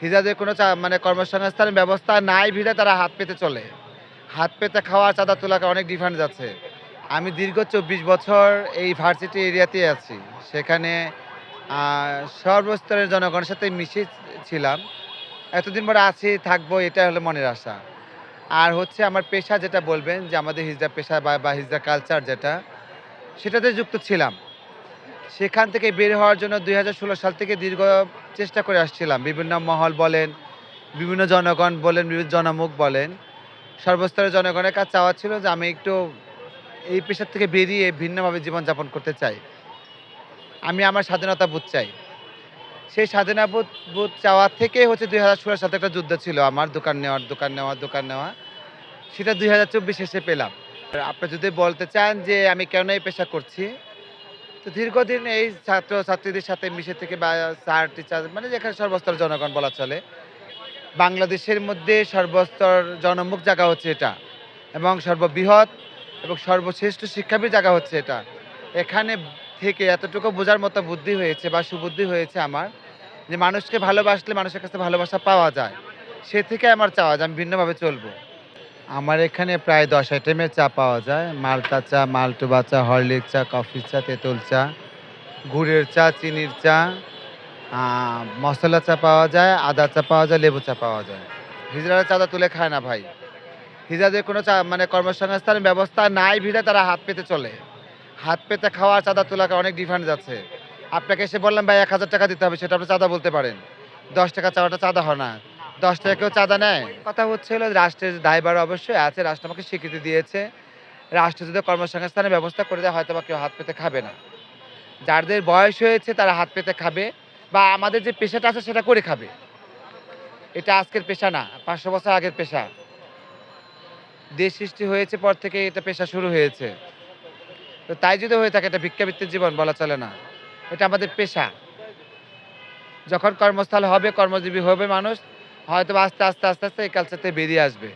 হিজড়াদের কোনো মানে কর্মসংস্থানের ব্যবস্থা নাই বিধায় তারা হাত পেতে চলে। হাত পেতে খাওয়া, চাঁদা তোলাকে অনেক ডিফারেন্স আছে। আমি দীর্ঘ ২৪ বছর এই ভার্সিটি এরিয়াতেই আছি। সেখানে আ সর্বস্তরের জনগণের সাথে ছিলাম। এতদিন পরে আছি, থাকবো, এটা হলো মনের আশা। আর হচ্ছে আমার পেশা যেটা বলবেন যে আমাদের হিজড়া পেশা বা হিজড়া কালচার যেটা, সেটাতে যুক্ত ছিলাম। সেখান থেকে বের হওয়ার জন্য ২০১৬ সাল থেকে দীর্ঘ চেষ্টা করে আসছিলাম। বিভিন্ন মহল বলেন, বিভিন্ন জনগণ বলেন, বিভিন্ন জনমুখ বলেন, সর্বস্তরের জনগণের কাছে চাওয়া ছিল যে আমি একটু এই পেশার থেকে বেরিয়ে ভিন্নভাবে জীবনযাপন করতে চাই। আমি আমার স্বাধীনতা বোধ চাই। সেই স্বাধীনতা বোধ চাওয়া থেকে হচ্ছে ২০১৬ সালে একটা যুদ্ধ ছিল আমার দোকান নেওয়া। সেটা ২০২৪ শেষে পেলাম। আর আপনি যদি বলতে চান যে আমি কেন এই পেশা করছি? তো দীর্ঘদিন এই ছাত্র-ছাত্রীদের সাথে মিশে থেকে বা স্যার, টিচার মানে যেখানে সর্বস্তরের জনগণ বলা চলে। বাংলাদেশের মধ্যে সর্বস্তর জনমুখ জায়গা হচ্ছে এটা এবং সর্ববৃহৎ এবং সর্বশ্রেষ্ঠ শিক্ষাবিদ জায়গা হচ্ছে এটা। এখানে থেকে এতটুকু বোঝার মতো বুদ্ধি হয়েছে বা সুবুদ্ধি হয়েছে আমার যে মানুষকে ভালোবাসলে মানুষের কাছে ভালোবাসা পাওয়া যায়। সে থেকে আমার চাওয়া যে আমি ভিন্নভাবে চলবো। আমার এখানে প্রায় ১০ আইটেমের চা পাওয়া যায়। মাল্টা চা, মালটোবা চা, হরলিক্স চা, কফি চা, তেঁতুল চা, গুড়ের চা, চিনির চা, আ মসলা চা পাওয়া যায়, আদা চা পাওয়া যায়, লেবু চা পাওয়া যায়। হিজড়ারা চাঁদা তুলে খায় না ভাই। হিজড়াদের কোনো মানে কর্মসংস্থানের ব্যবস্থা নাই বিধায় তারা হাত পেতে চলে। হাত পেতে খাওয়া, চাঁদা তোলাকে অনেক ডিফারেন্স আছে। আপনাকে এসে বললাম ভাই ৳১,০০০ দিতে হবে, সেটা আপনি চাঁদা বলতে পারেন। ৳১০ চাওয়াটা চাঁদা হয় না। ৳১০ কেউ চাঁদা নেয়? কথা হচ্ছে হলো রাষ্ট্রের দায়ভার অবশ্যই আছে। রাষ্ট্র আমাকে স্বীকৃতি দিয়েছে। রাষ্ট্র যদি কর্মসংস্থানের ব্যবস্থা করে দেয় হয়তোবা কেউ হাত পেতে খাবে না। যাদের বয়স হয়েছে তারা হাত পেতে খাবে বা আমাদের যে পেশাটা আছে সেটা করে খাবে। এটা আজকের পেশা না, ৫০০ বছর আগের পেশা। দেশ সৃষ্টি হয়েছে পর থেকে এটা পেশা শুরু হয়েছে। তো তাই যদি হয়ে থাকে এটা ভিক্ষাবৃত্তির জীবন বলা চলে না। এটা আমাদের পেশা। যখন কর্মস্থল হবে, কর্মজীবী হবে মানুষ, হয়তোবা আস্তে, আস্তে এই কালচার থেকে বেরিয়ে আসবে।